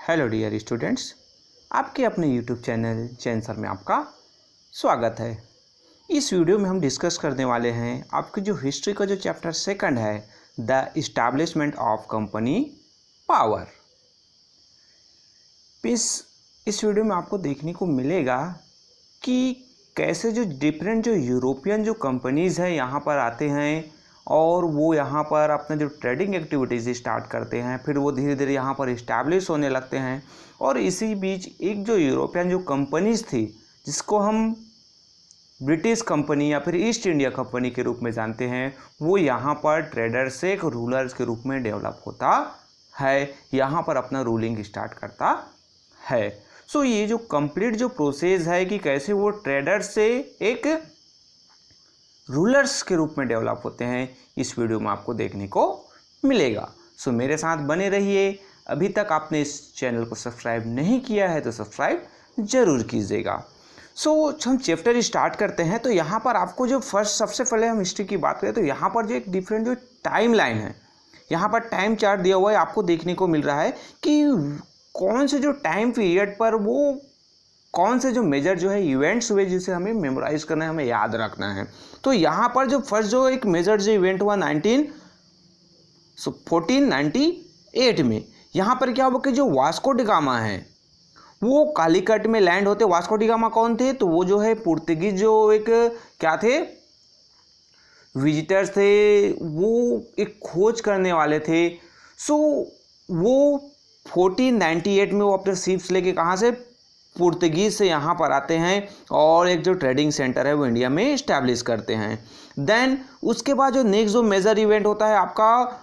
Hello dear students, आपके अपने YouTube channel चैंसर में आपका स्वागत है। इस वीडियो में हम डिस्कस करने वाले हैं आपकी जो हिस्ट्री का जो चैप्टर सेकंड है, the establishment of company power. इस वीडियो में आपको देखने को मिलेगा कि कैसे जो डिफरेंट जो यूरोपियन जो कंपनीज़ है यहाँ पर आते हैं और वो यहाँ पर अपना जो ट्रेडिंग एक्टिविटीज़ स्टार्ट करते हैं, फिर वो धीरे धीरे यहाँ पर इस्टेब्लिश होने लगते हैं। और इसी बीच एक जो यूरोपियन जो कंपनीज़ थी जिसको हम ब्रिटिश कंपनी या फिर ईस्ट इंडिया कंपनी के रूप में जानते हैं, वो यहाँ पर ट्रेडर से एक रूलर्स के रूप में डेवलप होता है, यहाँ पर अपना रूलिंग स्टार्ट करता है। सो ये जो कंप्लीट जो प्रोसेस है कि कैसे वो ट्रेडर से एक रूलर्स के रूप में डेवलप होते हैं, इस वीडियो में आपको देखने को मिलेगा। सो मेरे साथ बने रहिए। अभी तक आपने इस चैनल को सब्सक्राइब नहीं किया है तो सब्सक्राइब जरूर कीजिएगा। सो हम चैप्टर स्टार्ट करते हैं। तो यहाँ पर आपको जो फर्स्ट सबसे पहले हम हिस्ट्री की बात करें तो यहाँ पर जो एक डिफरेंट जो टाइम लाइन है, यहाँ पर टाइम चार्ट दिया हुआ है, आपको देखने को मिल रहा है कि कौन से जो टाइम पीरियड पर वो कौन से जो मेजर जो है इवेंट्स हुए जिसे हमें मेमोराइज करना है, हमें याद रखना है। तो यहाँ पर जो फर्स्ट जो एक मेजर जो इवेंट हुआ 1498 में, यहाँ पर क्या हुआ कि जो वास्को डी गामा है वो कालीकट में लैंड होते। वास्को डी गामा कौन थे? तो वो जो है पुर्तगीज जो एक क्या थे, विजिटर्स थे, वो एक खोज करने वाले थे। सो वो 1498 में वो अपने शिप्स लेके कहाँ से, पुर्तगीज से यहाँ पर आते हैं और एक जो ट्रेडिंग सेंटर है वो इंडिया में इस्टेब्लिश करते हैं। देन उसके बाद जो नेक्स्ट जो मेजर इवेंट होता है आपका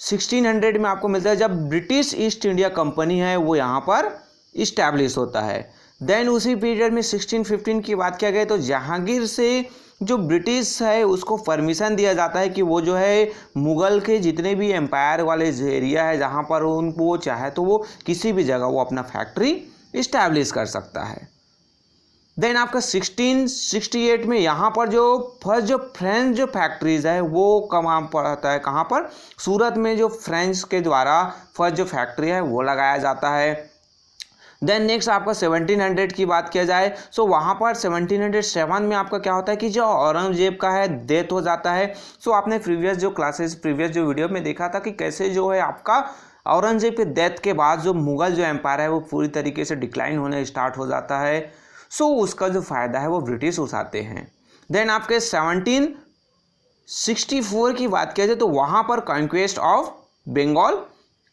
1600 में आपको मिलता है, जब ब्रिटिश ईस्ट इंडिया कंपनी है वो यहाँ पर इस्टेब्लिश होता है। देन उसी पीरियड में 1615 की बात किया गया तो जहांगीर से जो ब्रिटिश है उसको परमिशन दिया जाता है कि वो जो है मुग़ल के जितने भी एम्पायर वाले एरिया है जहाँ पर उनको चाहे तो वो किसी भी जगह वो अपना फैक्ट्री इस्टेब्लिश कर सकता है। देन आपका 1668 में यहाँ पर जो फर्स्ट जो फ्रेंच जो फैक्ट्रीज है वो कहाँ पड़ता है, कहाँ पर, सूरत में जो फ्रेंच के द्वारा फर्स्ट जो फैक्ट्री है वो लगाया जाता है। देन नेक्स्ट आपका 1700 की बात किया जाए सो वहाँ पर 1707 में आपका क्या होता है कि जो औरंगजेब का है डेथ हो जाता है। सो आपने प्रीवियस जो वीडियो में देखा था कि कैसे जो है आपका औरंगजेब के डेथ के बाद जो मुग़ल जो एम्पायर है वो पूरी तरीके से डिक्लाइन होने स्टार्ट हो जाता है। सो उसका जो फ़ायदा है वो ब्रिटिश उठाते हैं। देन आपके 1764 की बात किया जाए तो वहाँ पर कॉन्क्वेस्ट ऑफ बंगाल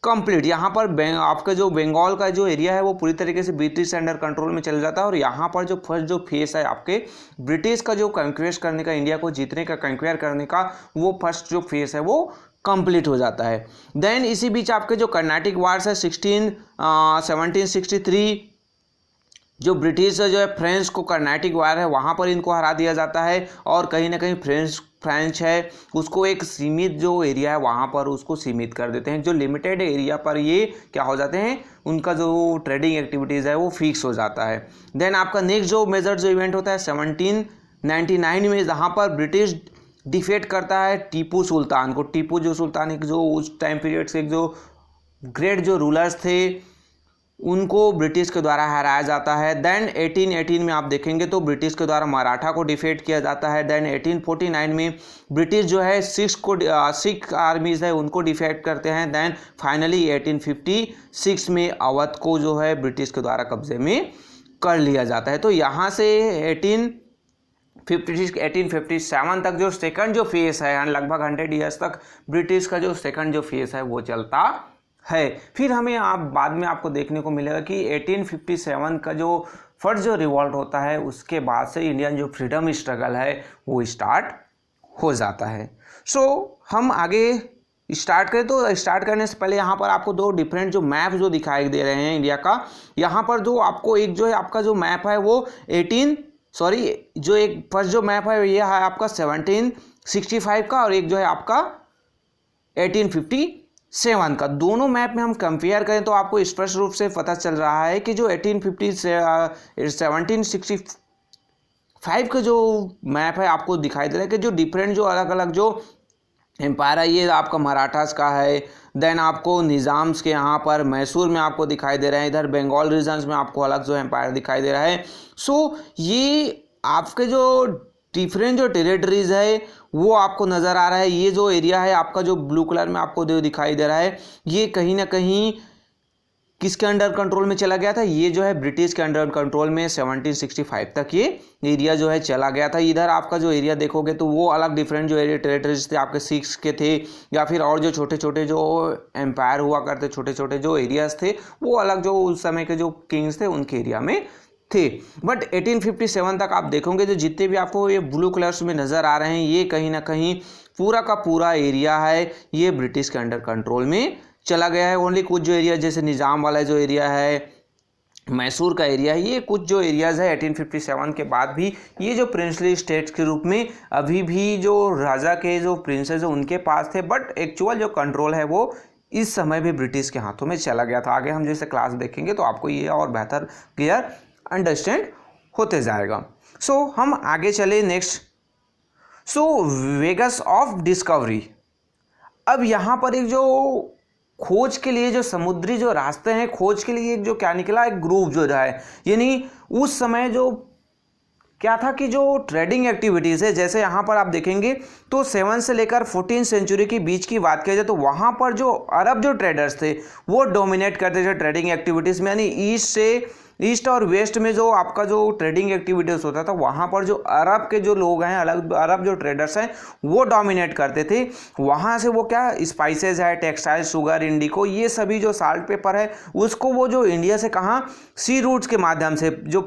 कंप्लीट, यहाँ पर आपका जो बंगाल का जो एरिया है वो पूरी तरीके से ब्रिटिश अंडर कंट्रोल में चल जाता है। और यहाँ पर जो फर्स्ट जो फेस है आपके ब्रिटिश का जो कॉन्क्वेस्ट करने का, इंडिया को जीतने का, कंक्वेयर करने का, वो फर्स्ट जो फेस है वो कंप्लीट हो जाता है। देन इसी बीच आपके जो कर्नाटिक वार्स है 1763, जो ब्रिटिश जो है फ्रेंच को कर्नाटिक वार है वहाँ पर इनको हरा दिया जाता है और कहीं ना कहीं फ्रेंच है उसको एक सीमित जो एरिया है वहाँ पर उसको सीमित कर देते हैं। जो लिमिटेड एरिया पर ये क्या हो जाते हैं, उनका जो ट्रेडिंग एक्टिविटीज़ है वो फिक्स हो जाता है। देन आपका नेक्स्ट जो मेजर जो इवेंट होता है 1799 में, जहाँ पर ब्रिटिश डिफेट करता है टीपू सुल्तान को। टीपू जो सुल्तान एक जो उस टाइम पीरियड से एक जो ग्रेट जो रूलर्स थे उनको ब्रिटिश के द्वारा हराया जाता है। देन 1818 में आप देखेंगे तो ब्रिटिश के द्वारा मराठा को डिफेट किया जाता है। देन 1849 में ब्रिटिश जो है सिख आर्मीज़ है उनको डिफेट करते हैं। देन फाइनली 1856 में अवध को जो है ब्रिटिश के द्वारा कब्जे में कर लिया जाता है। तो यहाँ से 1857 तक जो सेकंड जो फेस है, लगभग 100 ईयर्स तक ब्रिटिश का जो सेकंड जो फेस है वो चलता है। फिर हमें आप बाद में आपको देखने को मिलेगा कि 1857 का जो फर्स्ट जो रिवॉल्ट होता है उसके बाद से इंडियन जो फ्रीडम स्ट्रगल है वो स्टार्ट हो जाता है। सो हम आगे स्टार्ट करें तो स्टार्ट करने से पहले यहाँ पर आपको दो डिफरेंट जो मैप जो दिखाई दे रहे हैं इंडिया का। यहाँ पर जो आपको एक जो है आपका जो मैप है वो जो एक फर्स्ट जो मैप है ये है आपका 1765 का और एक जो है आपका 1857 का। दोनों मैप में हम कंपेयर करें तो आपको स्पष्ट रूप से पता चल रहा है कि जो 1765 का जो मैप है आपको दिखाई दे रहा है कि जो डिफरेंट जो अलग अलग जो एम्पायर है ये आपका मराठास का है। देन आपको निज़ाम्स के यहाँ पर मैसूर में आपको दिखाई दे रहे हैं, इधर बंगाल रीजन्स में आपको अलग जो एम्पायर दिखाई दे रहा है। सो ये आपके जो डिफरेंट जो टेरिटरीज है वो आपको नज़र आ रहा है। ये जो एरिया है आपका जो ब्लू कलर में आपको जो दिखाई दे रहा है ये कहीं ना कहीं किसके अंडर कंट्रोल में चला गया था, ये जो है ब्रिटिश के अंडर कंट्रोल में 1765 तक ये एरिया जो है चला गया था। इधर आपका जो एरिया देखोगे तो वो अलग डिफरेंट जो एरिया टेरिटरीज थे आपके सिक्स के थे, या फिर और जो छोटे छोटे जो एम्पायर हुआ करते छोटे छोटे जो एरियाज थे वो अलग जो उस समय के जो किंग्स थे उनके एरिया में थे। बट 1857 तक आप देखोगे तो जितने भी आपको ये ब्लू कलर्स में नज़र आ रहे हैं ये कहीं ना कहीं पूरा का पूरा एरिया है ये ब्रिटिश के अंडर कंट्रोल में चला गया है। ओनली कुछ जो एरिया जैसे निज़ाम वाला जो एरिया है, मैसूर का एरिया है, ये कुछ जो एरियाज़ है 1857 के बाद भी ये जो प्रिंसली स्टेट्स के रूप में अभी भी जो राजा के जो प्रिंसेस है उनके पास थे, बट एक्चुअल जो कंट्रोल है वो इस समय भी ब्रिटिश के हाथों में चला गया था। आगे हम जैसे क्लास देखेंगे तो आपको ये और बेहतर क्लियर अंडरस्टैंड होते जाएगा। सो हम आगे चले next. So voyages of discovery. अब यहाँ पर एक जो खोज के लिए जो समुद्री जो रास्ते हैं खोज के लिए एक जो क्या निकला एक ग्रुप जो है, यानी उस समय जो क्या था कि जो ट्रेडिंग एक्टिविटीज़ है जैसे यहाँ पर आप देखेंगे तो 7 से लेकर 14 सेंचुरी के बीच की बात किया जाए तो वहाँ पर जो अरब जो ट्रेडर्स थे वो डोमिनेट करते थे ट्रेडिंग एक्टिविटीज़ में, यानी ईस्ट और वेस्ट में जो आपका जो ट्रेडिंग एक्टिविटीज़ होता था वहाँ पर जो अरब के जो लोग हैं अलग अरब जो ट्रेडर्स हैं वो डोमिनेट करते थे। वहाँ से वो क्या स्पाइसेस है, टेक्सटाइल, शुगर, इंडिको, ये सभी जो साल्ट पेपर है उसको वो जो इंडिया से कहाँ सी रूट्स के माध्यम से जो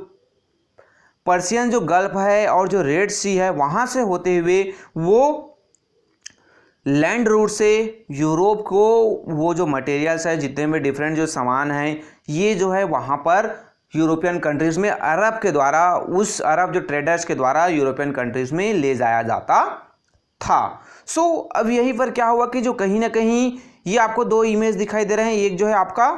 पर्शियन जो गल्फ है और जो रेड सी है वहाँ से होते हुए वो लैंड रूट से यूरोप को वो जो मटेरियल्स है जितने में डिफरेंट जो सामान हैं ये जो है वहाँ पर यूरोपियन कंट्रीज़ में अरब के द्वारा उस अरब जो ट्रेडर्स के द्वारा यूरोपियन कंट्रीज़ में ले जाया जाता था। सो अब यहीं पर क्या हुआ कि जो कहीं ना कहीं ये आपको दो इमेज दिखाई दे रहे हैं। एक जो है आपका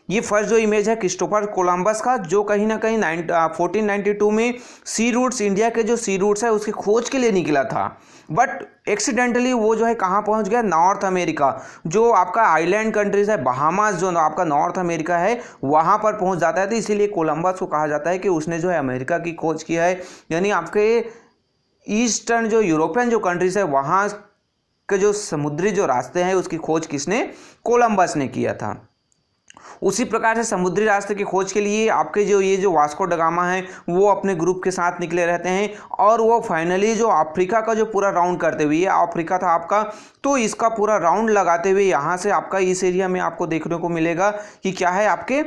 ये फर्स्ट जो इमेज है क्रिस्टोफर कोलंबस का जो कहीं ना कहीं 1492 में सी रूट्स इंडिया के जो सी रूट्स है उसकी खोज के लिए निकला था, बट एक्सीडेंटली वो जो है कहाँ पहुँच गया, नॉर्थ अमेरिका जो आपका आइलैंड कंट्रीज है, बहामास जो आपका नॉर्थ अमेरिका है वहाँ पर पहुँच जाता है। तो इसीलिए कोलंबस को कहा जाता है कि उसने जो है अमेरिका की खोज किया है, यानी आपके ईस्टर्न जो यूरोपियन जो कंट्रीज है वहाँ के जो समुद्री जो रास्ते हैं उसकी खोज किसने, कोलंबस ने किया था। उसी प्रकार से समुद्री रास्ते की खोज के लिए आपके जो ये जो वास्को ड गामा है वो अपने ग्रुप के साथ निकले रहते हैं और वो फाइनली जो अफ्रीका का जो पूरा राउंड करते हुए, ये अफ्रीका था आपका, तो इसका पूरा राउंड लगाते हुए यहाँ से आपका इस एरिया में आपको देखने को मिलेगा कि क्या है आपके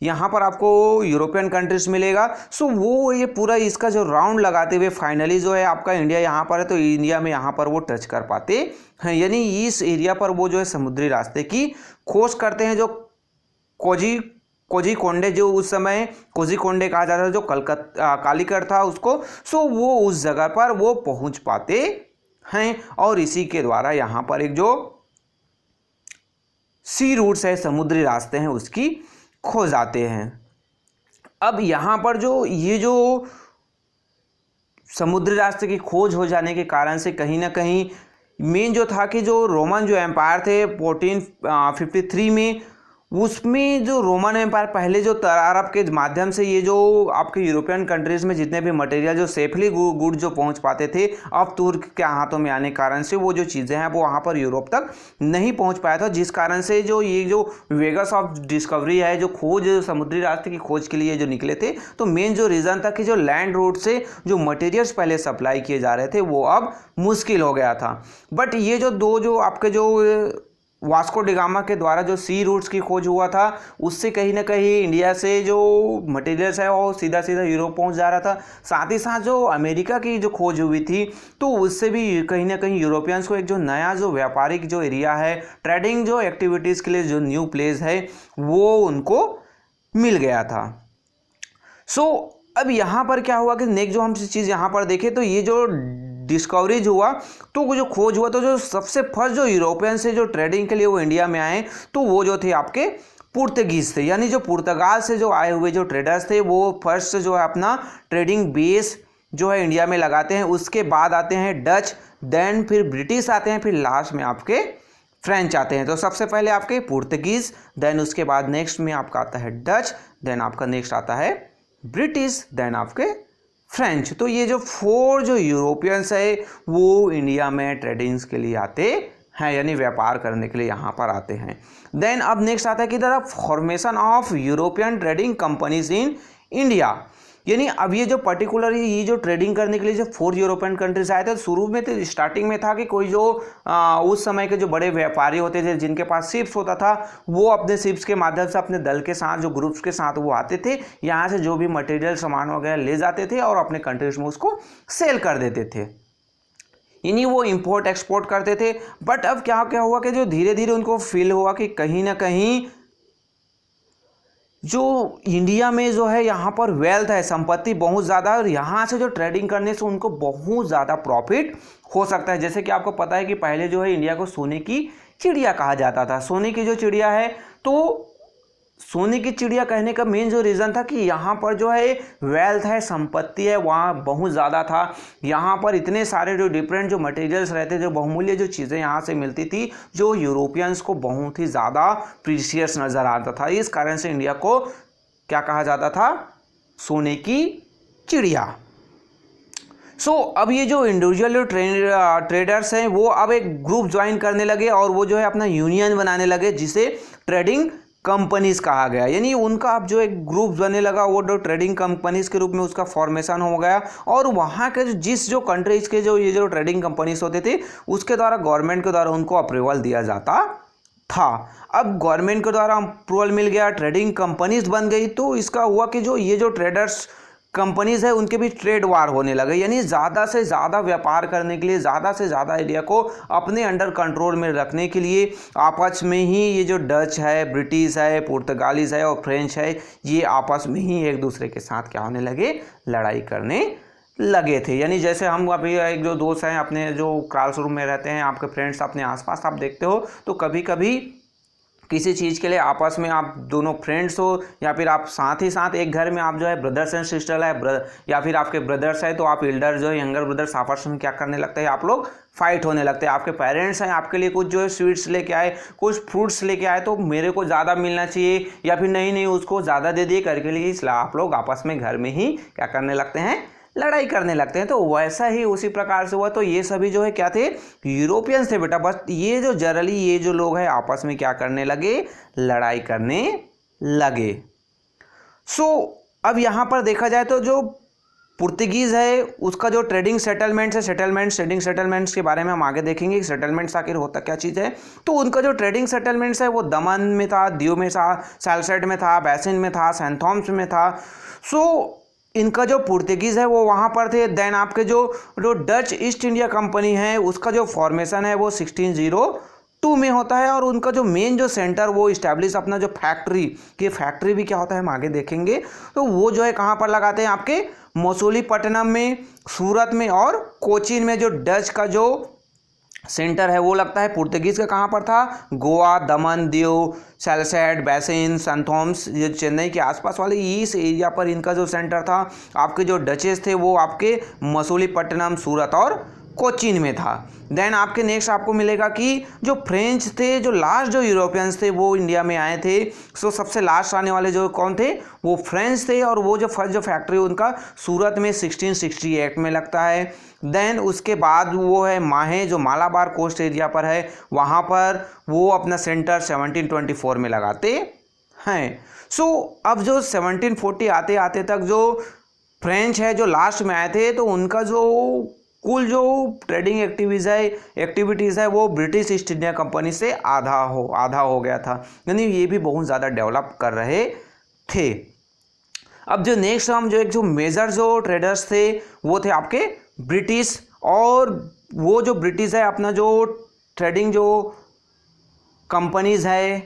यहाँ पर आपको यूरोपियन कंट्रीज मिलेगा। सो वो ये पूरा इसका जो राउंड लगाते हुए फाइनली जो है आपका इंडिया यहाँ पर है तो इंडिया में यहाँ पर वो टच कर पाते हैं, यानी इस एरिया पर वो जो है समुद्री रास्ते की खोज करते हैं। जो कोझीकोंडे जो उस समय कोझीकोंडे कहा जाता था जो कालीकट था उसको, सो वो उस जगह पर वो पहुँच पाते हैं और इसी के द्वारा यहाँ पर एक जो सी रूट्स है समुद्री रास्ते हैं उसकी खोज आते हैं। अब यहाँ पर जो ये जो समुद्री रास्ते की खोज हो जाने के कारण से कहीं ना कहीं मेन जो था कि जो रोमन जो एम्पायर थे 1453 में उसमें जो रोमन एम्पायर पहले जो अरब के माध्यम से ये जो आपके यूरोपियन कंट्रीज़ में जितने भी मटेरियल जो सेफली गुड जो पहुंच पाते थे अब तुर्क के हाथों में आने के कारण से वो जो चीज़ें हैं वो वहाँ पर यूरोप तक नहीं पहुंच पाया था, जिस कारण से जो ये जो वेगस ऑफ डिस्कवरी है जो खोज समुद्री रास्ते की खोज के लिए जो निकले थे तो मेन जो रीज़न था कि जो लैंड रूट से जो मटेरियल्स पहले सप्लाई किए जा रहे थे वो अब मुश्किल हो गया था। बट ये जो दो जो आपके जो वास्को डिगामा के द्वारा जो सी रूट्स की खोज हुआ था उससे कहीं ना कहीं इंडिया से जो मटेरियल्स है वो सीधा सीधा यूरोप पहुंच जा रहा था। साथ ही साथ जो अमेरिका की जो खोज हुई थी तो उससे भी कहीं ना कहीं यूरोपियंस को एक जो नया जो व्यापारिक जो एरिया है ट्रेडिंग जो एक्टिविटीज़ के लिए जो न्यू प्लेस है वो उनको मिल गया था। सो अब यहाँ पर क्या हुआ कि नेक्स्ट जो हम चीज़ यहाँ पर देखें तो ये जो डिस्कवरीज हुआ तो वो जो खोज हुआ तो जो सबसे फर्स्ट जो यूरोपियन से जो ट्रेडिंग के लिए वो इंडिया में आए तो वो जो थे आपके पुर्तगीज थे, यानी जो पुर्तगाल से जो आए हुए जो ट्रेडर्स थे वो फर्स्ट जो है अपना ट्रेडिंग बेस जो है इंडिया में लगाते हैं। उसके बाद आते हैं डच, देन फिर ब्रिटिश आते हैं, फिर लास्ट में आपके फ्रेंच आते हैं। तो सबसे पहले आपके पुर्तगीज, देन उसके बाद नेक्स्ट में आपका आता है डच, देन आपका नेक्स्ट आता है ब्रिटिश, देन आपके फ्रेंच। तो ये जो 4 जो यूरोपियंस है वो इंडिया में ट्रेडिंग्स के लिए आते हैं, यानी व्यापार करने के लिए यहाँ पर आते हैं। देन अब नेक्स्ट आता है कि the formation of European trading companies in India, यानी अब ये जो पर्टिकुलर ये जो ट्रेडिंग करने के लिए जो 4 यूरोपियन कंट्रीज आए थे, तो शुरू में तो स्टार्टिंग में था कि कोई जो उस समय के जो बड़े व्यापारी होते थे जिनके पास शिप्स होता था, वो अपने शिप्स के माध्यम से अपने दल के साथ, जो ग्रुप्स के साथ वो आते थे, यहाँ से जो भी मटेरियल सामान वगैरह ले जाते थे और अपने कंट्रीज में उसको सेल कर देते थे, यानी वो इंपोर्ट एक्सपोर्ट करते थे। बट अब क्या क्या हुआ कि जो धीरे धीरे उनको फील हुआ कि कहीं ना कहीं जो इंडिया में जो है यहाँ पर वेल्थ है, संपत्ति बहुत ज़्यादा है, और यहाँ से जो ट्रेडिंग करने से उनको बहुत ज़्यादा प्रॉफिट हो सकता है। जैसे कि आपको पता है कि पहले जो है इंडिया को सोने की चिड़िया कहा जाता था। सोने की जो चिड़िया है, तो सोने की चिड़िया कहने का मेन जो रीज़न था कि यहाँ पर जो है वेल्थ है, संपत्ति है, वहाँ बहुत ज़्यादा था। यहाँ पर इतने सारे जो डिफरेंट जो मटेरियल्स रहते, जो बहुमूल्य जो चीज़ें यहाँ से मिलती थी, जो यूरोपियंस को बहुत ही ज़्यादा प्रीशियस नज़र आता था। इस कारण से इंडिया को क्या कहा जाता था? सोने की चिड़िया। अब ये जो इंडिविजुअल जो ट्रेडर्स हैं वो अब एक ग्रुप ज्वाइन करने लगे और वो जो है अपना यूनियन बनाने लगे, जिसे ट्रेडिंग कंपनीज कहा गया। यानी उनका अब जो एक ग्रुप बनने लगा, वो जो ट्रेडिंग कंपनीज के रूप में उसका फॉर्मेशन हो गया। और वहाँ के जिस जो कंट्रीज के जो ये जो ट्रेडिंग कंपनीज होते थे, उसके द्वारा गवर्नमेंट के द्वारा उनको अप्रूवल दिया जाता था। अब गवर्नमेंट के द्वारा अप्रूवल मिल गया, ट्रेडिंग कंपनीज बन गई, तो इसका हुआ कि जो ये जो ट्रेडर्स कंपनीज है उनके भी ट्रेड वार होने लगे, यानी ज़्यादा से ज़्यादा व्यापार करने के लिए, ज़्यादा से ज़्यादा एरिया को अपने अंडर कंट्रोल में रखने के लिए आपस में ही ये जो डच है, ब्रिटिश है, पुर्तगालीज है और फ्रेंच है, ये आपस में ही एक दूसरे के साथ क्या होने लगे? लड़ाई करने लगे थे। यानी जैसे हम अभी एक जो दोस्त हैं अपने जो क्लासरूम में रहते हैं, आपके फ्रेंड्स अपने आसपास आप देखते हो, तो कभी कभी किसी चीज़ के लिए आपस में आप दोनों फ्रेंड्स हो, या फिर आप साथ ही साथ एक घर में आप जो है ब्रदर्स एंड सिस्टर है, या फिर आपके ब्रदर्स है, तो आप एल्डर जो है यंगर ब्रदर्स आपस में क्या करने लगते हैं? आप लोग फाइट होने लगते हैं। आपके पेरेंट्स हैं, आपके लिए कुछ जो है स्वीट्स लेके आए, कुछ फ्रूट्स लेके आए, तो मेरे को ज़्यादा मिलना चाहिए, या फिर नहीं उसको ज़्यादा दे दिए करके लिए, इसलिए आप लोग आपस में घर में ही क्या करने लगते हैं? लड़ाई करने लगते हैं। तो वैसा ही उसी प्रकार से हुआ। तो ये सभी जो है क्या थे? यूरोपियंस थे बेटा। बस ये जो जनरली ये जो लोग हैं आपस में क्या करने लगे? लड़ाई करने लगे। अब यहाँ पर देखा जाए तो जो पुर्तगीज है उसका जो ट्रेडिंग सेटलमेंट्स है, ट्रेडिंग सेटलमेंट्स के बारे में हम आगे देखेंगे कि सेटलमेंट्स आखिर होता क्या चीज़ है। तो उनका जो ट्रेडिंग सेटलमेंट्स है वो दमन में था, दीव में था, सैलसेट में था, बैसिन में था, सेंट थॉमस में था। इनका जो पुर्तगीज़ है वो वहाँ पर थे। देन आपके जो डच ईस्ट इंडिया कंपनी है उसका जो फॉर्मेशन है वो 1602 में होता है, और उनका जो मेन जो सेंटर वो इस्टेब्लिश अपना जो फैक्ट्री भी क्या होता है हम आगे देखेंगे। तो वो जो है कहाँ पर लगाते हैं? आपके मसूलीपट्टनम में, सूरत में और कोचीन में। जो डच का जो सेंटर है वो लगता है पुर्तगीज़ का कहाँ पर था? गोवा, दमन, दीव, सैलसेट, बैसिन, सेंट थॉमस, ये चेन्नई के आसपास वाले इस एरिया पर इनका जो सेंटर था। आपके जो डचेस थे वो आपके मसूलीपट्टनम, सूरत और कोचीन में था। देन आपके नेक्स्ट आपको मिलेगा कि जो फ्रेंच थे, जो लास्ट जो यूरोपियंस थे वो इंडिया में आए थे। सबसे लास्ट आने वाले जो कौन थे? वो फ्रेंच थे, और वो जो फर्स्ट जो फैक्ट्री उनका सूरत में 1668 में लगता है। देन उसके बाद वो है माहे, जो मालाबार कोस्ट एरिया पर है, वहाँ पर वो अपना सेंटर 1724 में लगाते हैं। अब जो 1740 आते आते तक जो फ्रेंच है जो लास्ट में आए थे, तो उनका जो कुल जो ट्रेडिंग एक्टिविटीज़ है वो ब्रिटिश ईस्ट इंडिया कंपनी से आधा हो गया था, यानी ये भी बहुत ज़्यादा डेवलप कर रहे थे। अब जो नेक्स्ट हम जो मेजर जो ट्रेडर्स थे वो थे आपके ब्रिटिश, और वो जो ब्रिटिश है अपना जो ट्रेडिंग जो कंपनीज है,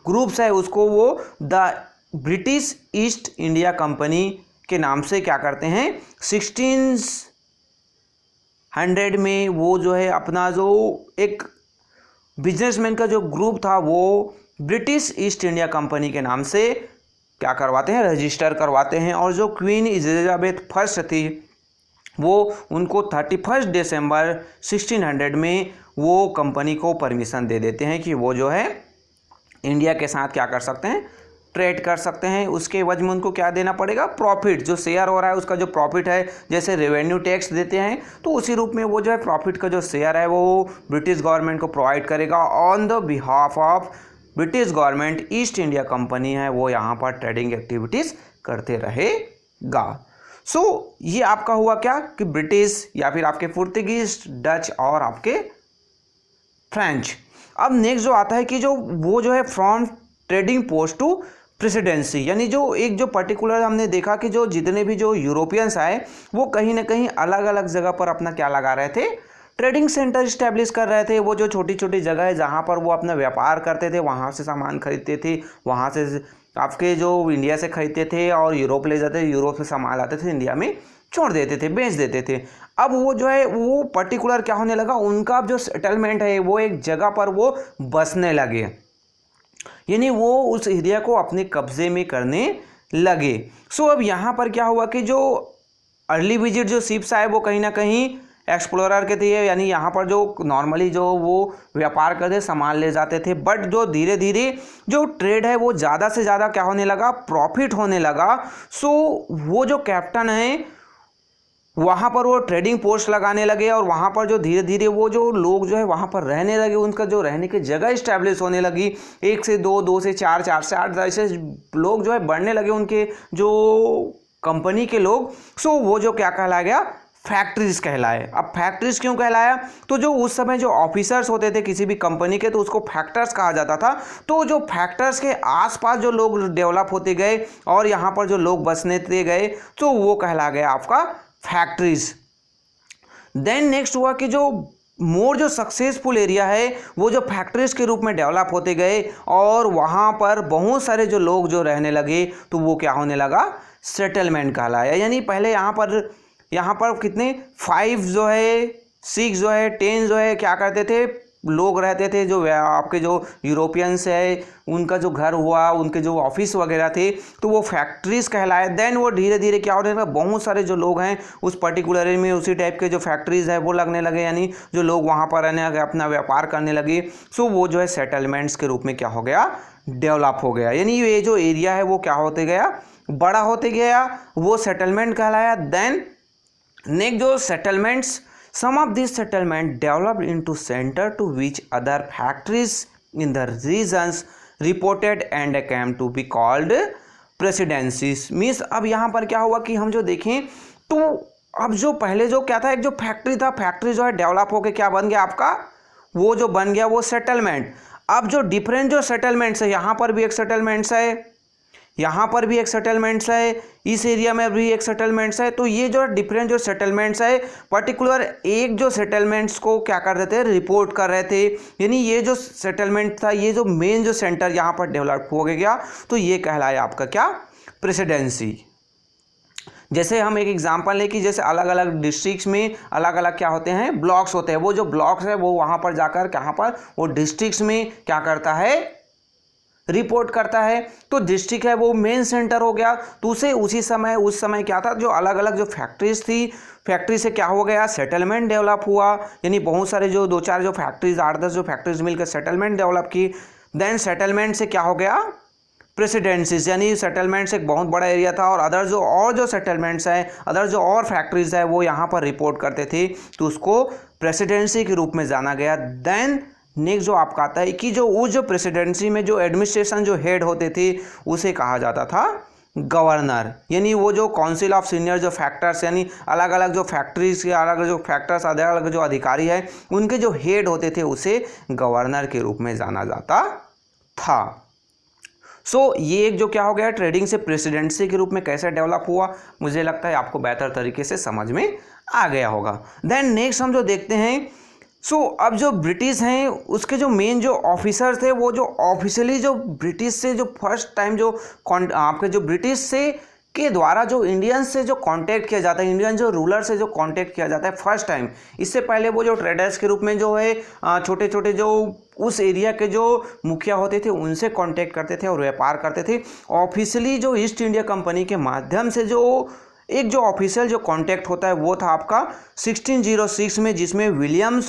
ग्रुप्स है, उसको वो the British east India company के नाम से क्या करते हैं? 1600 में वो जो है अपना जो एक बिजनेसमैन का जो ग्रुप था वो ब्रिटिश ईस्ट इंडिया कंपनी के नाम से क्या करवाते हैं? रजिस्टर करवाते हैं। और जो क्वीन एलिजाबेथ फर्स्ट थी, वो उनको 31 दिसंबर 1600 में वो कंपनी को परमिशन दे देते हैं कि वो जो है इंडिया के साथ क्या कर सकते हैं, ट्रेड कर सकते हैं। उसके एवज में उनको क्या देना पड़ेगा, प्रॉफिट, जो शेयर हो रहा है उसका जो प्रॉफिट है, जैसे रेवेन्यू टैक्स देते हैं तो उसी रूप में वो जो है प्रॉफिट का जो शेयर है वो ब्रिटिश गवर्नमेंट को प्रोवाइड करेगा on the behalf of British government. East India company है वो यहाँ पर ट्रेडिंग एक्टिविटीज़ करते रहेगा। सो ये आपका हुआ क्या कि ब्रिटिश या फिर आपके पुर्तगीज, डच और आपके फ्रेंच। अब नेक्स्ट जो आता है कि जो वो जो है from trading post to presidency, यानी जो एक जो पर्टिकुलर हमने देखा कि जो जितने भी जो यूरोपियंस आए वो कहीं ना कहीं अलग अलग जगह पर अपना क्या लगा रहे थे, ट्रेडिंग सेंटर इस्टेब्लिश कर रहे थे। वो जो छोटी छोटी जगह है जहाँ पर वो अपना व्यापार करते थे, वहाँ से सामान खरीदते थे, वहाँ से आपके जो इंडिया से खरीदते थे और यूरोप ले जाते थे, यूरोप से सामान लाते थे, इंडिया में छोड़ देते थे, बेच देते थे। अब वो जो है वो पर्टिकुलर क्या होने लगा, उनका जो सेटलमेंट है वो एक जगह पर वो बसने लगे, यानी वो उस एरिया को अपने कब्जे में करने लगे। सो अब यहाँ पर क्या हुआ कि जो अर्ली विजिट जो शिप्स आए वो कहीं ना कहीं एक्सप्लोरर के थे, यानी यहाँ पर जो नॉर्मली जो वो व्यापार करते सामान ले जाते थे, बट जो धीरे धीरे जो ट्रेड है वो ज़्यादा से ज़्यादा क्या होने लगा, प्रॉफिट होने लगा। सो वो जो कैप्टन है वहाँ पर वो ट्रेडिंग पोस्ट लगाने लगे और वहाँ पर जो धीरे धीरे वो जो लोग जो है वहाँ पर रहने लगे, उनका जो रहने की जगह इस्टेब्लिश होने लगी, 1 से 2, 2 से 4, 4 से 8 ऐसे लोग जो है बढ़ने लगे, उनके जो कंपनी के लोग। सो वो जो क्या कहलाया गया, फैक्ट्रीज कहलाए। अब फैक्ट्रीज क्यों कहलाया, तो जो उस समय जो ऑफिसर्स होते थे किसी भी कंपनी के तो उसको फैक्टर्स कहा जाता था। तो जो फैक्टर्स के आसपास जो लोग डेवलप होते गए और यहाँ पर जो लोग बसने गए तो वो कहला गया आपका फैक्ट्रीज। देन नेक्स्ट हुआ कि जो मोर जो सक्सेसफुल एरिया है वो जो फैक्ट्रीज के रूप में डेवलप होते गए और वहाँ पर बहुत सारे जो लोग जो रहने लगे तो वो क्या होने लगा, सेटलमेंट कहलाया। यानी पहले यहाँ पर कितने 5 जो है 6 जो है 10 जो है क्या करते थे, लोग रहते थे, जो आपके जो यूरोपियंस है उनका जो घर हुआ, उनके जो ऑफिस वगैरह थे तो वो फैक्ट्रीज कहलाए। देन वो धीरे धीरे क्या होने लगा, बहुत सारे जो लोग हैं उस पर्टिकुलर एरिया में उसी टाइप के जो फैक्ट्रीज है वो लगने लगे, यानी जो लोग वहाँ पर रहने लगे, अपना व्यापार करने लगे। सो वो जो है सेटलमेंट्स के रूप में क्या हो गया, डेवलप हो गया। यानी ये जो एरिया है वो क्या होते गया, बड़ा होते गया, वो सेटलमेंट कहलाया। देन नेक्स्ट जो settlements, some of these settlements developed into center to which other factories in the regions reported and came to be called presidencies। Means अब यहाँ पर क्या हुआ कि हम जो देखें तो अब जो पहले जो क्या था, एक जो फैक्ट्री था, फैक्ट्री जो है डेवलप होकर क्या बन गया आपका, वो जो बन गया वो सेटलमेंट। अब जो डिफरेंट जो सेटलमेंट्स है, यहाँ पर भी एक सेटलमेंट्स है, यहाँ पर भी एक सेटलमेंट्स है, इस एरिया में भी एक सेटलमेंट्स है। तो ये जो डिफरेंट जो सेटलमेंट्स है पर्टिकुलर एक जो सेटलमेंट्स को क्या कर रहे थे, रिपोर्ट कर रहे थे। यानी ये जो सेटलमेंट था, ये जो मेन जो सेंटर यहाँ पर डेवलप हो गया तो ये कहलाया आपका क्या, प्रेसिडेंसी। जैसे हम एक एग्जांपल लें कि जैसे अलग अलग डिस्ट्रिक्ट्स में अलग अलग क्या होते हैं, ब्लॉक्स होते हैं। वो जो ब्लॉक्स है वो वहाँ पर जाकर कहाँ पर, वो डिस्ट्रिक्ट्स में क्या करता है, रिपोर्ट करता है। तो डिस्ट्रिक्ट है वो मेन सेंटर हो गया। तो उसे उस समय क्या था, जो अलग अलग जो फैक्ट्रीज थी, फैक्ट्री से क्या हो गया, सेटलमेंट डेवलप हुआ। यानी बहुत सारे जो 2-4 जो फैक्ट्रीज, 8-10 जो फैक्ट्रीज मिलकर सेटलमेंट डेवलप की। देन सेटलमेंट से क्या हो गया, प्रेसिडेंसीज। यानी सेटलमेंट्स एक बहुत बड़ा एरिया था और अदर जो सेटलमेंट्स हैं, अदर जो और फैक्ट्रीज है वो यहाँ पर रिपोर्ट करते थे, तो उसको प्रेसिडेंसी के रूप में जाना गया। देन नेक्स्ट जो आपका आता है कि जो उस जो प्रेसिडेंसी में जो एडमिनिस्ट्रेशन जो हेड होते थे उसे कहा जाता था गवर्नर। यानी वो जो काउंसिल ऑफ सीनियर जो फैक्टर्स, यानी अलग अलग जो फैक्ट्रीज के अलग अलग जो फैक्टर्स, अलग अलग जो अधिकारी है उनके जो हेड होते थे उसे गवर्नर के रूप में जाना जाता था। सो ये एक जो क्या हो गया, ट्रेडिंग से प्रेसिडेंसी के रूप में कैसे डेवलप हुआ, मुझे लगता है आपको बेहतर तरीके से समझ में आ गया होगा। देन नेक्स्ट हम जो देखते हैं, अब जो ब्रिटिश हैं उसके जो मेन जो ऑफिसर थे, वो जो ऑफिशियली जो ब्रिटिश से जो फर्स्ट टाइम जो आपके जो ब्रिटिश से के द्वारा जो इंडियंस से जो कांटेक्ट किया जाता है, इंडियन जो रूलर से जो कांटेक्ट किया जाता है फर्स्ट टाइम। इससे पहले वो जो ट्रेडर्स के रूप में जो है छोटे छोटे जो उस एरिया के जो मुखिया होते थे उनसे कांटेक्ट करते थे और व्यापार करते थे। ऑफिशियली जो ईस्ट इंडिया कंपनी के माध्यम से जो एक जो ऑफिशियल जो कॉन्टैक्ट होता है वो था आपका 1606 में, जिसमें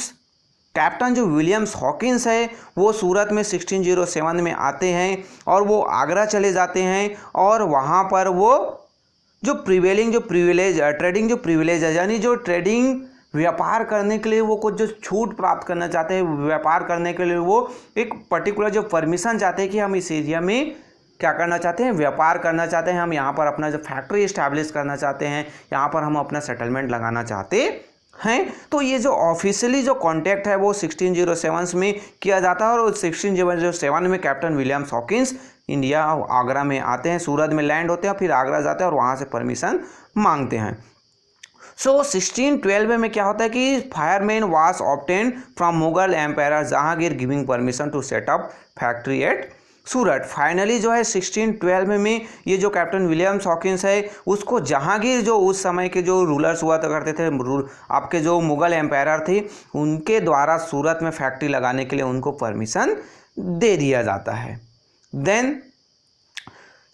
कैप्टन जो विलियम्स हॉकिंस है वो सूरत में 1607 में आते हैं और वो आगरा चले जाते हैं और वहाँ पर वो जो ट्रेडिंग जो प्रिविलेज है, यानी जो ट्रेडिंग व्यापार करने के लिए वो कुछ जो छूट प्राप्त करना चाहते हैं, व्यापार करने के लिए वो एक पर्टिकुलर जो परमिशन चाहते हैं कि हम इस एरिया में क्या करना चाहते हैं, व्यापार करना चाहते हैं, हम यहाँ पर अपना जो फैक्ट्री इस्टेब्लिश करना चाहते हैं, यहाँ पर हम अपना सेटलमेंट लगाना चाहते हैं। तो ये जो ऑफिशियली जो कॉन्टैक्ट है वो 1607 में किया जाता है और 1607 में captain Williams Hawkins India Agra में आते हैं, सूरत में लैंड होते हैं, फिर आगरा जाते हैं और वहाँ से परमिशन मांगते हैं। सो 1612 में क्या होता है कि firman was obtain from Mughal empire Jahangir giving permission to set up factory at Surat. Finally जो है 1612 में ये जो कैप्टन विलियम्स हॉकिंस है उसको जहांगीर, जो उस समय के जो रूलर्स हुआ करते थे, आपके जो मुगल एम्पायर थे, उनके द्वारा सूरत में फैक्ट्री लगाने के लिए उनको परमिशन दे दिया जाता है। देन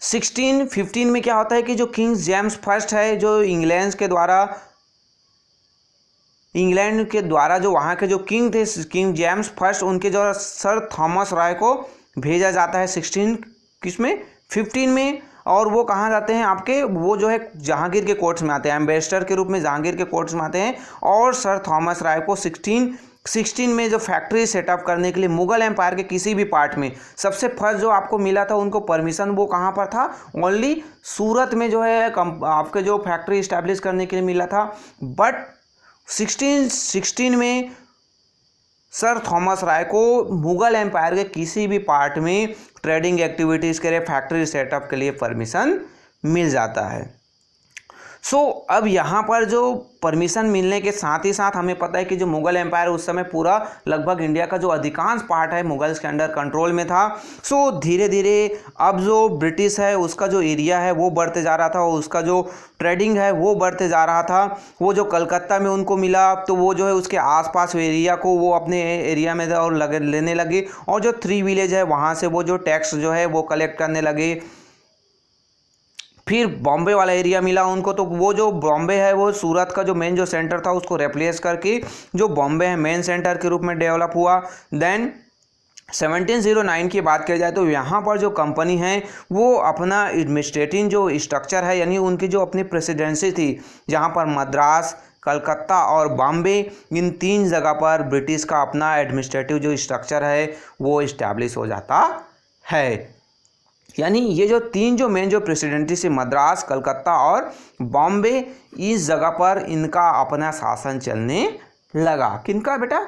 1615 में क्या होता है कि जो किंग जेम्स फर्स्ट है, जो इंग्लैंड के द्वारा जो वहाँ के जो किंग थे, किंग जेम्स फर्स्ट, उनके जो सर थॉमस राय को भेजा जाता है 15 में, और वो कहाँ जाते हैं आपके, वो जो है जहांगीर के कोर्ट्स में आते हैं, एम्बेसडर के रूप में जहांगीर के कोर्ट्स में आते हैं और सर थॉमस राय को 1616 में जो फैक्ट्री सेटअप करने के लिए मुगल एम्पायर के किसी भी पार्ट में सबसे फर्स्ट जो आपको मिला था उनको परमिशन, वो कहाँ पर था, ओनली सूरत में जो है आपके जो फैक्ट्री इस्टेब्लिश करने के लिए मिला था। बट 1616 में सर थॉमस राय को मुगल एम्पायर के किसी भी पार्ट में ट्रेडिंग एक्टिविटीज़ के लिए, फैक्ट्री सेटअप के लिए परमिशन मिल जाता है। अब यहाँ पर जो परमिशन मिलने के साथ ही साथ हमें पता है कि जो मुगल एम्पायर उस समय पूरा लगभग इंडिया का जो अधिकांश पार्ट है मुगल्स के अंडर कंट्रोल में था। धीरे धीरे अब जो ब्रिटिश है उसका जो एरिया है वो बढ़ते जा रहा था और उसका जो ट्रेडिंग है वो बढ़ते जा रहा था। वो जो कलकत्ता में उनको मिला तो वो जो है उसके आसपास एरिया को वो अपने एरिया में और लेने लगे और जो 3 विलेज है वहाँ से वो जो टैक्स जो है वो कलेक्ट करने लगे। फिर बॉम्बे वाला एरिया मिला उनको, तो वो जो बॉम्बे है वो सूरत का जो मेन जो सेंटर था उसको रिप्लेस करके जो बॉम्बे है मेन सेंटर के रूप में डेवलप हुआ। देन 1709 की बात की जाए तो यहाँ पर जो कंपनी है वो अपना एडमिनिस्ट्रेटिव जो स्ट्रक्चर है, यानी उनकी जो अपनी प्रेसिडेंसी थी, जहाँ पर मद्रास, कलकत्ता और बॉम्बे, इन 3 जगह पर ब्रिटिश का अपना एडमिनिस्ट्रेटिव जो स्ट्रक्चर है वो इस्टेब्लिश हो जाता है। यानी ये जो 3 जो मेन जो प्रेसिडेंसी से मद्रास, कलकत्ता और बॉम्बे, इस जगह पर इनका अपना शासन चलने लगा। किनका बेटा?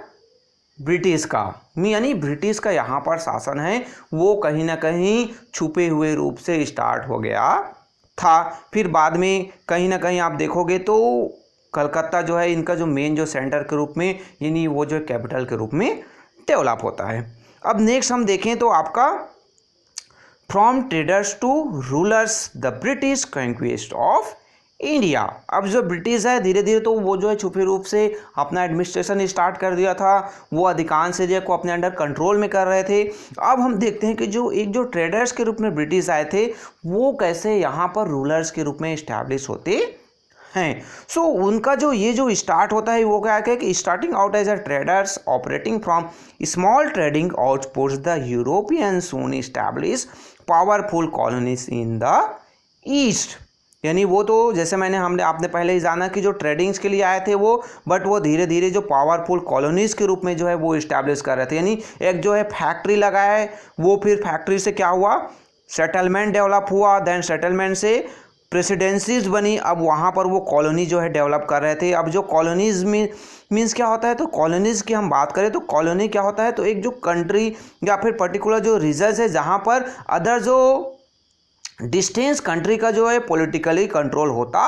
ब्रिटिश का। यानी ब्रिटिश का यहाँ पर शासन है वो कहीं ना कहीं छुपे हुए रूप से स्टार्ट हो गया था। फिर बाद में कहीं ना कहीं आप देखोगे तो कलकत्ता जो है इनका जो मेन जो सेंटर के रूप में, यानी वो जो कैपिटल के रूप में डेवलप होता है। अब नेक्स्ट हम देखें तो आपका from traders to rulers the British conquest of India. अब जो ब्रिटिश है धीरे धीरे तो वो जो है छुपे रूप से अपना एडमिनिस्ट्रेशन स्टार्ट कर दिया था, वो अधिकांश एरिया को अपने अंडर कंट्रोल में कर रहे थे। अब हम देखते हैं कि जो ट्रेडर्स के रूप में ब्रिटिश आए थे वो कैसे यहाँ पर रूलर्स के रूप में इस्टेब्लिश होते हैं। उनका जो ये जो स्टार्ट होता है वो क्या है कि starting out as a traders operating from small trading outpost the European soon establish powerful colonies in the east. यानी वो तो जैसे आपने पहले ही जाना कि जो ट्रेडिंग्स के लिए आए थे वो, बट वो धीरे धीरे जो पावरफुल कॉलोनीज के रूप में जो है वो इस्टेब्लिश कर रहे थे। यानी एक जो है फैक्ट्री लगाया है, वो फिर फैक्ट्री से क्या हुआ, सेटलमेंट डेवलप हुआ, देन सेटलमेंट से प्रेसिडेंसीज बनी। अब वहाँ पर वो कॉलोनी जो है डेवलप कर रहे थे। अब जो कॉलोनीज में मीन्स क्या होता है, तो कॉलोनीज की हम बात करें तो कॉलोनी क्या होता है, तो एक जो कंट्री या फिर पर्टिकुलर जो रीजन है जहाँ पर अदर जो डिस्टेंस कंट्री का जो है पॉलिटिकली कंट्रोल होता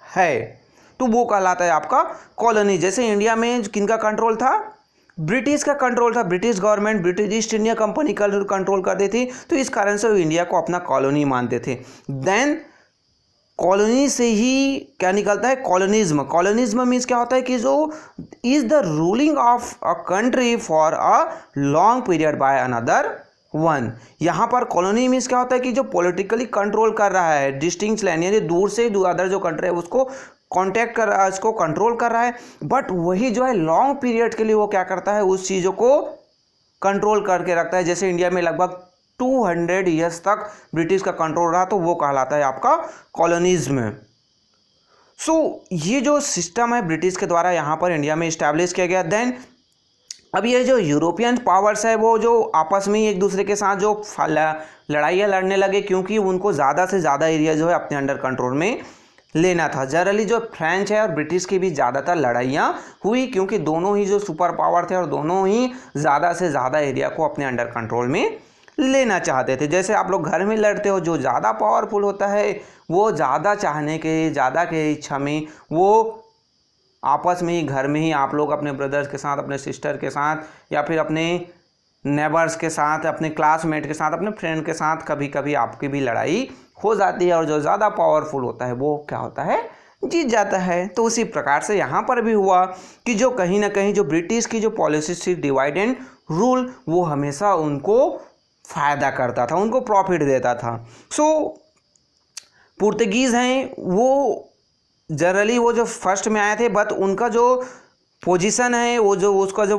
है, तो वो कहलाता है आपका कॉलोनी। जैसे इंडिया में किनका कंट्रोल था, ब्रिटिश का कंट्रोल था, British government British east India company का कंट्रोल करती थी, तो इस कारण से वो इंडिया को अपना कॉलोनी मानते थे। देन कॉलोनी से ही क्या निकलता है, कॉलोनिज्म। कॉलोनिज्म मीन्स क्या होता है कि जो is the ruling of a country for a long period by another one. यहाँ पर कॉलोनी मीन्स क्या होता है कि जो पॉलिटिकली कंट्रोल कर रहा है, डिस्टिंक्ट लैंड यानी दूर से अदर जो कंट्री है उसको कांटेक्ट कर रहा है, उसको कंट्रोल कर रहा है। बट वही जो है लॉन्ग पीरियड के लिए वो क्या करता है, उस चीज़ों को कंट्रोल करके रखता है। जैसे इंडिया में लगभग 200 ईयर्स तक ब्रिटिश का कंट्रोल रहा, तो वो कहलाता है आपका कॉलोनिज्म। ये जो सिस्टम है ब्रिटिश के द्वारा यहाँ पर इंडिया में इस्टेब्लिश किया गया। देन अब ये जो यूरोपियन पावर्स है वो जो आपस में ही एक दूसरे के साथ जो लड़ाइयाँ लड़ने लगे, क्योंकि उनको ज़्यादा से ज़्यादा एरिया जो है अपने अंडर कंट्रोल में लेना था। जनरली जो फ्रेंच है और ब्रिटिश की भी ज़्यादातर लड़ाइयाँ हुई, क्योंकि दोनों ही जो सुपर पावर थे और दोनों ही ज़्यादा से ज़्यादा एरिया को अपने अंडर कंट्रोल में लेना चाहते थे। जैसे आप लोग घर में लड़ते हो, जो ज़्यादा पावरफुल होता है वो ज़्यादा चाहने के, ज़्यादा के इच्छा में वो आपस में ही घर में ही आप लोग अपने ब्रदर्स के साथ, अपने सिस्टर के साथ, या फिर अपने नेबर्स के साथ, अपने क्लासमेट के साथ, अपने फ्रेंड के साथ कभी कभी आपकी भी लड़ाई हो जाती है, और जो ज़्यादा पावरफुल होता है वो क्या होता है, जीत जाता है। तो उसी प्रकार से यहाँ पर भी हुआ कि जो कहीं ना कहीं जो ब्रिटिश की जो पॉलिसी थी डिवाइड एंड रूल, वो हमेशा उनको फ़ायदा करता था, उनको प्रॉफिट देता था। पुर्तगीज़ हैं वो जनरली वो जो फर्स्ट में आए थे, बट उनका जो पोजीशन है, वो जो उसका जो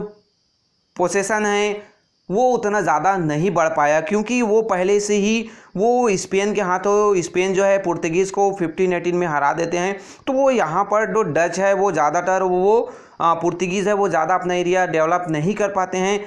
पोसेशन है वो उतना ज़्यादा नहीं बढ़ पाया, क्योंकि वो पहले से ही वो स्पेन के हाथों, स्पेन जो है पुर्तगीज़ को 1518 में हरा देते हैं। तो वो यहाँ पर जो डच है वो ज़्यादातर वो पुर्तगीज़ है वो ज़्यादा अपना एरिया डेवलप नहीं कर पाते हैं।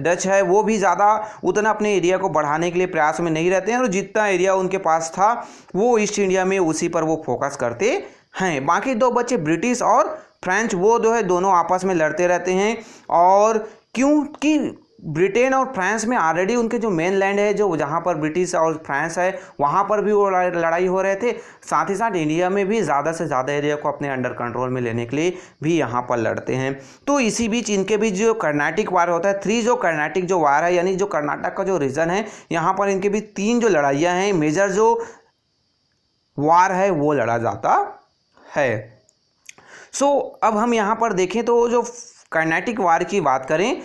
डच है वो भी ज़्यादा उतना अपने एरिया को बढ़ाने के लिए प्रयास में नहीं रहते हैं, और जितना एरिया उनके पास था वो ईस्ट इंडिया में उसी पर वो फोकस करते हैं। बाकी दो बच्चे ब्रिटिश और फ्रेंच वो जो है दोनों आपस में लड़ते रहते हैं, और क्योंकि ब्रिटेन और फ्रांस में ऑलरेडी उनके जो मेन लैंड है, जो जहाँ पर ब्रिटिश और फ्रांस है वहाँ पर भी वो लड़ाई हो रहे थे। साथ ही साथ इंडिया में भी ज़्यादा से ज़्यादा एरिया को अपने अंडर कंट्रोल में लेने के लिए भी यहाँ पर लड़ते हैं। तो इसी बीच इनके बीच जो कर्नाटिक वार होता है, जो कर्नाटिक जो वार है, यानी जो कर्नाटक का जो रीजन है, यहाँ पर इनके बीच 3 जो लड़ाइयाँ हैं, मेजर जो वार है वो लड़ा जाता है। अब हम यहाँ पर देखें तो जो कर्नाटिक वार की बात करें,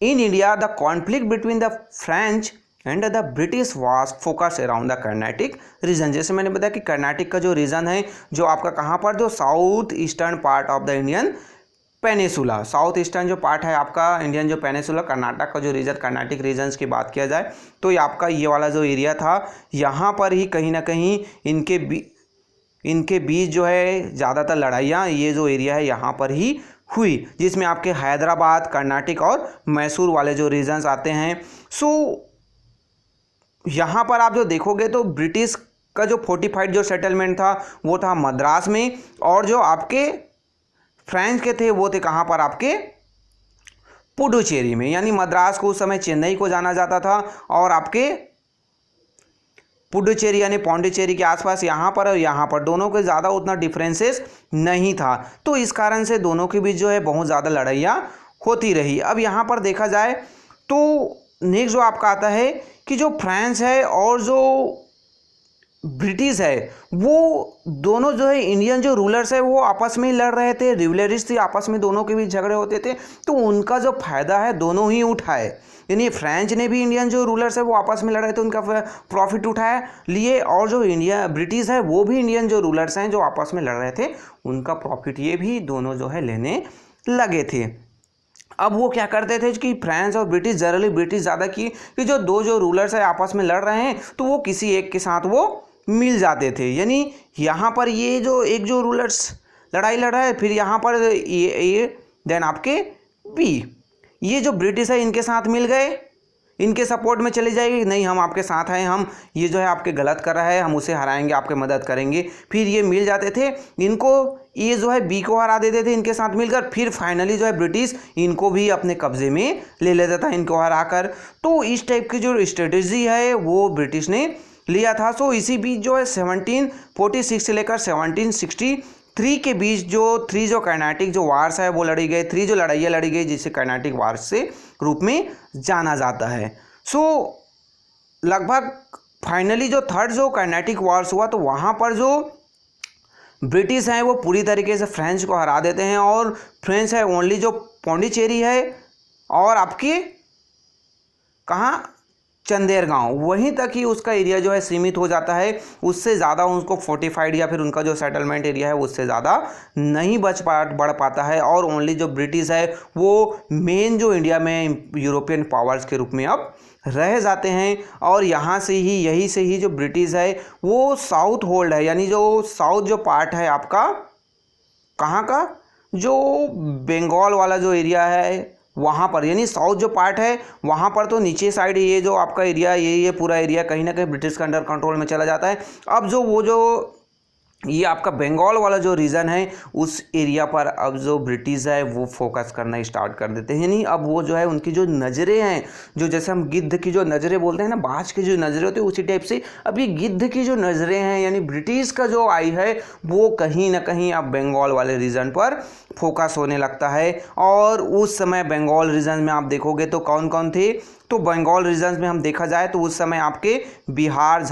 in India the conflict between the French and the British was focus around the Carnatic region. जैसे मैंने बताया कि कर्नाटिक का जो रीजन है जो आपका कहाँ पर, जो south eastern part of the Indian peninsula, south eastern जो पार्ट है आपका इंडियन जो पेनिसुला, कर्नाटक का जो रीजन, कर्नाटिक रीजन्स की बात किया जाए तो ये आपका ये वाला जो एरिया था, यहाँ पर ही कहीं ना कहीं इनके बीच जो है ज़्यादातर लड़ाइयाँ, ये जो एरिया है यहाँ पर ही हुई, जिसमें आपके हैदराबाद, कर्नाटक और मैसूर वाले जो रीजन्स आते हैं। यहाँ पर आप जो देखोगे तो ब्रिटिश का जो फोर्टिफाइड जो सेटलमेंट था वो था मद्रास में, और जो आपके फ्रेंच के थे वो थे कहाँ पर, आपके पुडुचेरी में। यानी मद्रास को उस समय चेन्नई को जाना जाता था, और आपके पुडुचेरी यानी पौंडीचेरी के आसपास यहाँ पर और यहाँ पर दोनों के ज़्यादा उतना डिफरेंसेस नहीं था। तो इस कारण से दोनों के बीच जो है बहुत ज़्यादा लड़ाइयाँ होती रही। अब यहाँ पर देखा जाए तो नेक्स्ट जो आपका आता है कि जो फ्रांस है और जो ब्रिटिश है वो दोनों जो है इंडियन जो रूलर्स है वो आपस में ही लड़ रहे थे, रिवलरीज थी आपस में, दोनों के बीच झगड़े होते थे। तो उनका जो फायदा है दोनों ही उठाए, यानी फ्रेंच ने भी इंडियन जो रूलर्स है वो आपस में लड़ रहे थे उनका प्रॉफिट उठाया लिए, और जो ब्रिटिश है वो भी इंडियन जो रूलर्स हैं जो आपस में लड़ रहे थे उनका प्रॉफिट ये भी दोनों जो है लेने लगे थे। अब वो क्या करते थे कि फ्रांस और ब्रिटिश, जनरली ब्रिटिश ज़्यादा की कि जो दो जो रूलर्स है आपस में लड़ रहे हैं तो वो किसी एक के साथ वो मिल जाते थे। यानी यहाँ पर ये जो एक जो रूलर्स लड़ाई लड़ रहा है, फिर यहाँ पर ये देन आपके बी, ये जो ब्रिटिश है इनके साथ मिल गए, इनके सपोर्ट में चले जाएगी, नहीं हम आपके साथ हैं, हम ये जो है आपके गलत कर रहा है, हम उसे हराएंगे, आपके मदद करेंगे। फिर ये मिल जाते थे, इनको ये जो है बी को हरा देते थे इनके साथ मिलकर, फिर फाइनली जो है ब्रिटिश इनको भी अपने कब्जे में ले लेता था इनको हराकर। तो इस टाइप की जो स्ट्रेटजी है वो ब्रिटिश ने लिया था। इसी बीच जो है 1746 से लेकर 1763 के बीच जो 3 जो कर्नाटिक जो वार्स है वो लड़ी गई, 3 जो लड़ाइयाँ लड़ी गई जिसे कर्नाटिक वार्स से रूप में जाना जाता है। लगभग फाइनली जो 3rd जो कर्नाटिक वार्स हुआ तो वहाँ पर जो ब्रिटिश हैं वो पूरी तरीके से फ्रेंच को हरा देते हैं, और फ्रेंच है ओनली जो पौंडीचेरी है और आपकी कहाँ, चंदेर गांव, वहीं तक ही उसका एरिया जो है सीमित हो जाता है। उससे ज़्यादा उनको फोर्टिफाइड या फिर उनका जो सेटलमेंट एरिया है उससे ज़्यादा नहीं बढ़ पाता है। और ओनली जो ब्रिटिश है वो मेन जो इंडिया में यूरोपियन पावर्स के रूप में अब रह जाते हैं। और यहाँ से ही, यही से ही जो ब्रिटिश है वो साउथ होल्ड है, यानी जो साउथ जो पार्ट है आपका, कहाँ का, जो बंगाल वाला जो एरिया है वहाँ पर, यानी साउथ जो पार्ट है वहाँ पर तो नीचे साइड ये जो आपका एरिया, ये पूरा एरिया कहीं ना कहीं ब्रिटिश के अंडर कंट्रोल में चला जाता है। अब जो वो जो ये आपका बंगाल वाला जो रीजन है उस एरिया पर अब जो ब्रिटिश है वो फोकस करना स्टार्ट कर देते हैं। यानी अब वो जो है उनकी जो नज़रें हैं, जो जैसे हम गिद्ध की जो नज़रें बोलते हैं ना, बाज की जो नज़रें होती है उसी टाइप से अब ये गिद्ध की जो नज़रें हैं, यानी ब्रिटिश का जो आई है वो कहीं ना कहीं अब बंगाल वाले रीजन पर फोकस होने लगता है। और उस समय बंगाल रीजन में आप देखोगे तो कौन कौन थे, तो बंगाल रीजन में हम देखा जाए तो उस समय आपके बिहार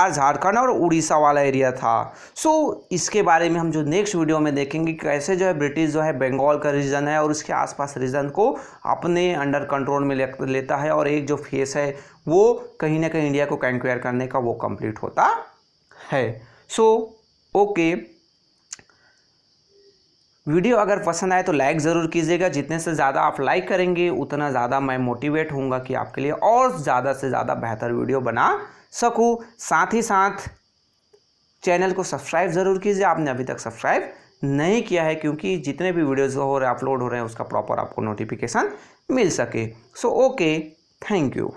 झारखंड और उड़ीसा वाला एरिया था। सो इसके बारे में हम जो नेक्स्ट वीडियो में देखेंगे कैसे जो है ब्रिटिश जो है बंगाल का रीजन है और उसके आसपास रीजन को अपने अंडर कंट्रोल में लेता है और एक जो फेस है वो कहीं ना कहीं इंडिया को कंक्वायर करने का वो कंप्लीट होता है। सो ओके, वीडियो अगर पसंद आए तो लाइक ज़रूर कीजिएगा। जितने से ज़्यादा आप लाइक करेंगे उतना ज़्यादा मैं मोटिवेट होऊंगा कि आपके लिए और ज़्यादा से ज़्यादा बेहतर वीडियो बना सकूं। साथ ही साथ चैनल को सब्सक्राइब ज़रूर कीजिए, आपने अभी तक सब्सक्राइब नहीं किया है, क्योंकि जितने भी वीडियोज़ हो रहे अपलोड हो रहे हैं उसका प्रॉपर आपको नोटिफिकेशन मिल सके। So okay, thank you.